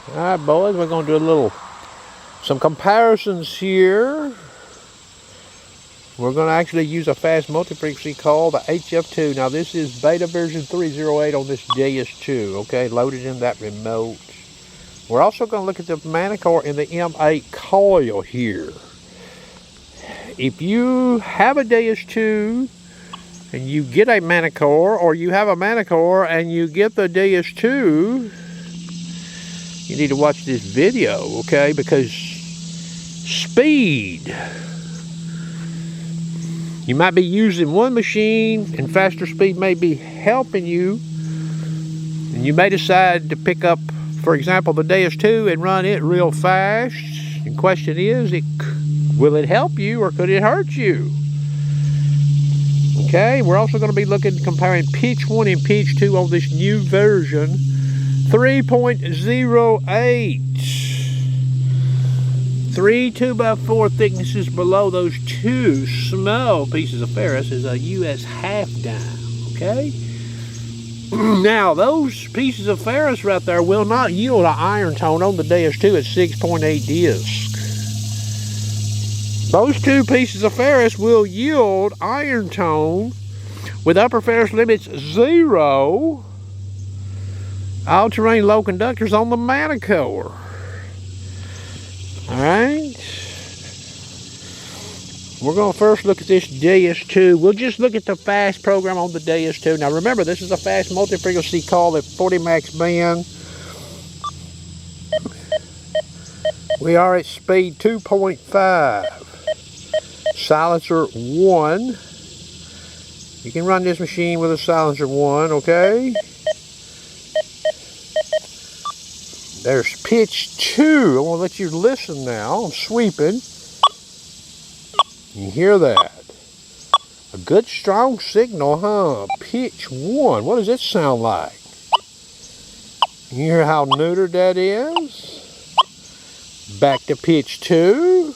All right, boys, we're going to do some comparisons here. We're going to actually use a fast multi-frequency call, the HF2. Now, this is beta version 308 on this Deus 2, okay, loaded in that remote. We're also going to look at the Manticore and the M8 Coil here. If you have a Deus 2 and you get a Manticore, or you have a Manticore and you get the Deus 2, you need to watch this video, okay? Because speed. You might be using one machine and faster speed may be helping you. And you may decide to pick up, for example, the Deus 2 and run it real fast. The question is, will it help you or could it hurt you? Okay, we're also going to be comparing pitch 1 and pitch 2 on this new version 3.08. 3 2x4 thicknesses below those two small pieces of ferrous is a US half dime, okay? Now, those pieces of ferrous right there will not yield an iron tone on the Deus 2 at 6.8 disc. Those two pieces of ferrous will yield iron tone with upper ferrous limits 0, all-terrain low conductors on the Manticore. Alright, we're going to first look at this Deus 2. We'll just look at the fast program on the Deus 2. Now remember, this is a fast multi-frequency call at 40 max band. We are at speed 2.5. Silencer 1. You can run this machine with a silencer 1, okay? There's pitch 2. I want to let you listen now. I'm sweeping. You hear that? A good strong signal, huh? Pitch 1. What does it sound like? You hear how neutered that is? Back to pitch 2.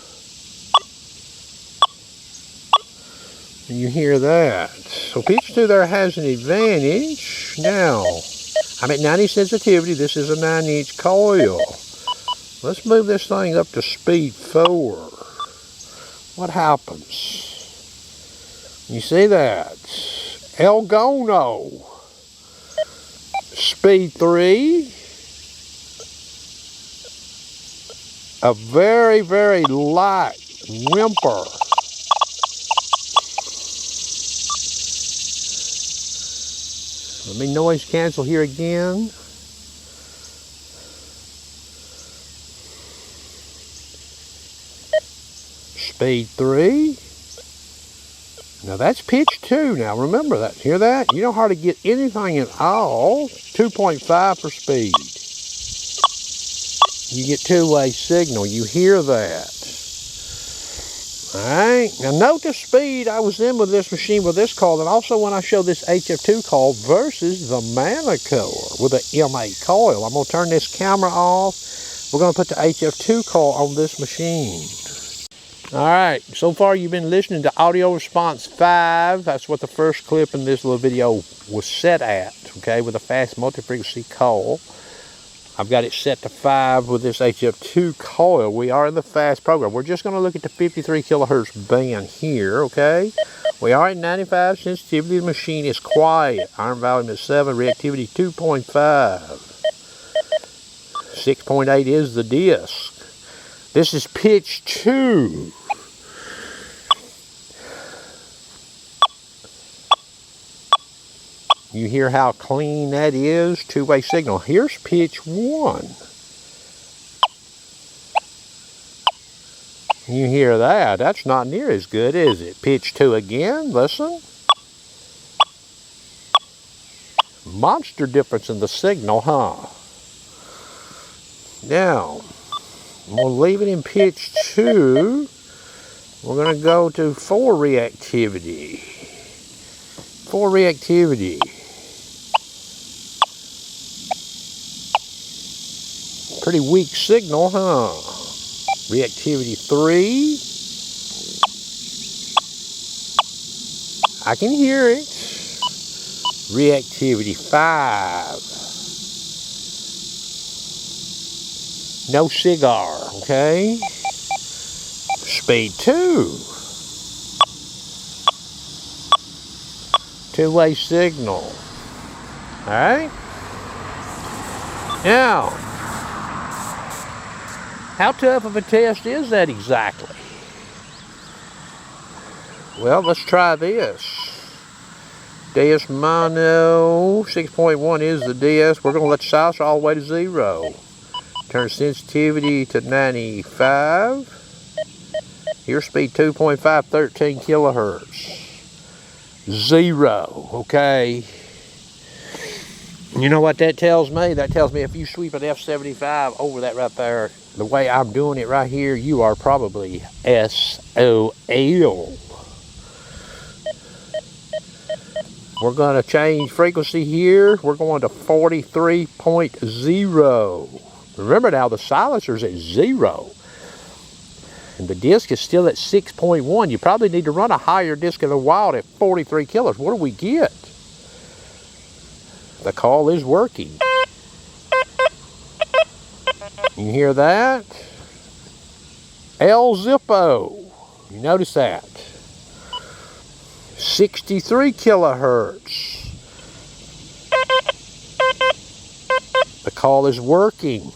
You hear that? So pitch 2 there has an advantage. Now, I'm at 90 sensitivity. This is a 9-inch coil. Let's move this thing up to speed 4. What happens? You see that? El Gono. Speed 3. A very, very light whimper. Let me noise cancel here again. Speed 3. Now that's pitch 2. Now remember that. Hear that? You don't hardly get anything at all. 2.5 for speed. You get two-way signal. You hear that. Alright, now note the speed I was in with this machine with this call, and also when I show this HF2 call versus the Manticore with the M8 coil. I'm going to turn this camera off. We're going to put the HF2 call on this machine. Alright, so far you've been listening to audio response 5. That's what the first clip in this little video was set at, okay, with a fast multi-frequency call. I've got it set to 5 with this HF2 coil. We are in the fast program. We're just going to look at the 53 kilohertz band here, okay? We are at 95 sensitivity. The machine is quiet. Iron volume is 7, reactivity 2.5. 6.8 is the disc. This is pitch 2. You hear how clean that is? Two-way signal. Here's pitch 1. You hear that? That's not near as good, is it? Pitch 2 again. Listen. Monster difference in the signal, huh? Now, we'll leave it in pitch 2. We're going to go to 4 reactivity. 4 reactivity. Pretty weak signal, huh? Reactivity 3. I can hear it. Reactivity 5. No cigar, okay? Speed 2. Two-way signal. Alright? Now, how tough of a test is that exactly? Well, let's try this. Deus Mono 6.1 is the DS. We're going to let the silencer all the way to 0. Turn sensitivity to 95. Here's speed 2.5, 13 kilohertz. 0, okay. You know what that tells me? That tells me if you sweep an F75 over that right there, the way I'm doing it right here, you are probably SOL. We're going to change frequency here. We're going to 43.0. Remember now, the silencer's at 0. And the disc is still at 6.1. You probably need to run a higher disc in the wild at 43 kilos. What do we get? The call is working. You hear that? El Zippo. You notice that? 63 kilohertz. The call is working.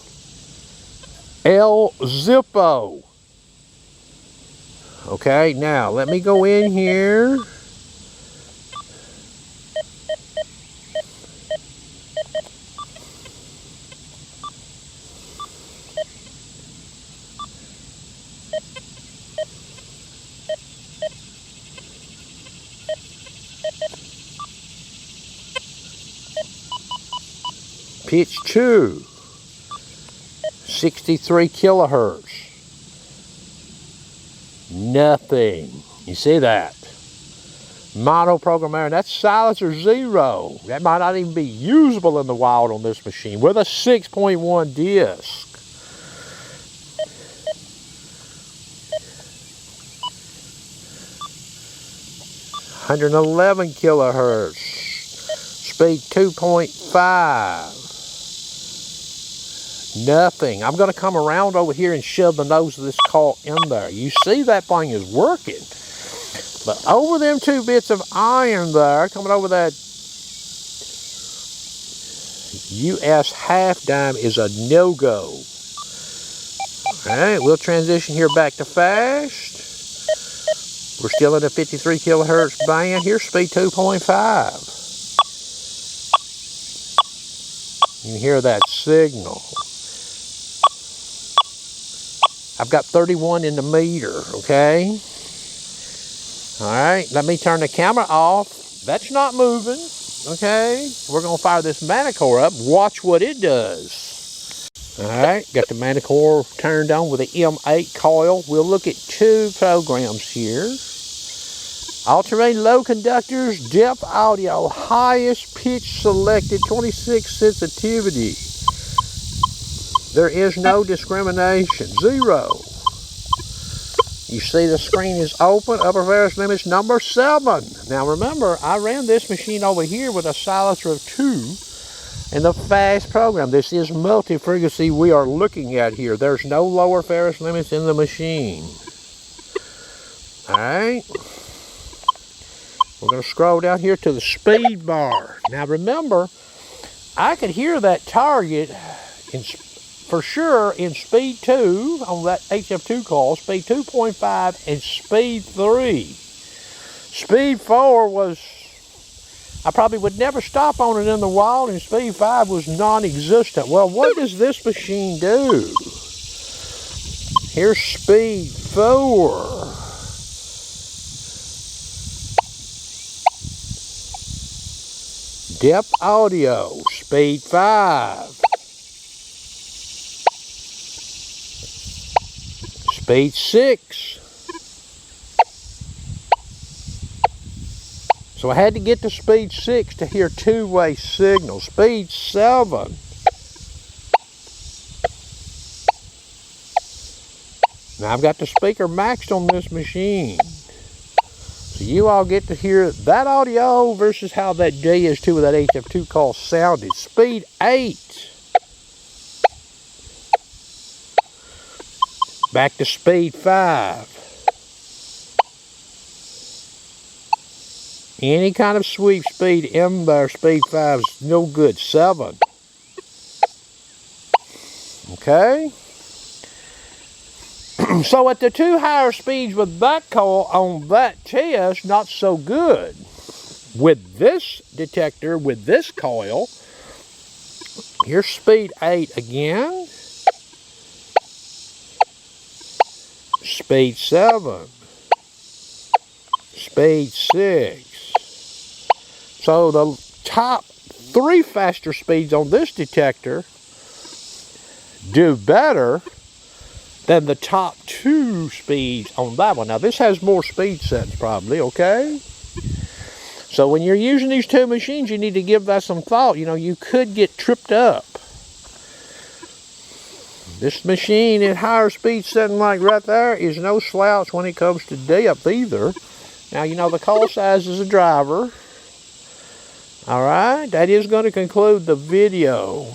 El Zippo. Okay, now let me go in here. Pitch 2, 63 kilohertz. Nothing. You see that? Mono programmer. That's silencer 0. That might not even be usable in the wild on this machine with a 6.1 disc. (111 kilohertz). Speed 2.5. Nothing. I'm going to come around over here and shove the nose of this coil in there. You see that thing is working. But over them 2 bits of iron there, coming over that US half dime is a no-go. Alright, we'll transition here back to fast. We're still in the 53 kilohertz band. Here's speed 2.5. You hear that signal. I've got 31 in the meter, okay? All right, let me turn the camera off. That's not moving, okay? We're gonna fire this Manticore up. Watch what it does. All right, got the Manticore turned on with the M8 coil. We'll look at 2 programs here. All-terrain low conductors, depth audio, highest pitch selected, 26 sensitivity. There is no discrimination, 0. You see the screen is open, upper variance limits number 7. Now remember, I ran this machine over here with a silencer of 2 in the fast program. This is multi-frequency we are looking at here. There's no lower variance limits in the machine. All right. We're going to scroll down here to the speed bar. Now remember, I could hear that target for sure in speed 2 on that HF2 call, speed 2.5 and speed 3. Speed 4 was, I probably would never stop on it in the wild, and speed 5 was non-existent. Well, what does this machine do? Here's speed 4. Depth audio, speed 5. Speed 6. So I had to get to speed 6 to hear 2-way signal. Speed 7. Now I've got the speaker maxed on this machine. So you all get to hear that audio versus how that Deus2 with that HF2 call sounded. Speed 8. Back to speed 5. Any kind of sweep speed in there, speed 5 is no good. 7. Okay? So at the 2 higher speeds with that coil on that test, not so good. With this detector, with this coil, here's speed 8 again. Speed 7. Speed 6. So the top 3 faster speeds on this detector do better than the top 2 speeds on that one. Now this has more speed settings probably, okay? So when you're using these 2 machines, you need to give that some thought. You know, you could get tripped up. This machine at higher speed setting like right there is no slouch when it comes to depth either. Now, you know, the coil size is a driver. Alright, that is going to conclude the video.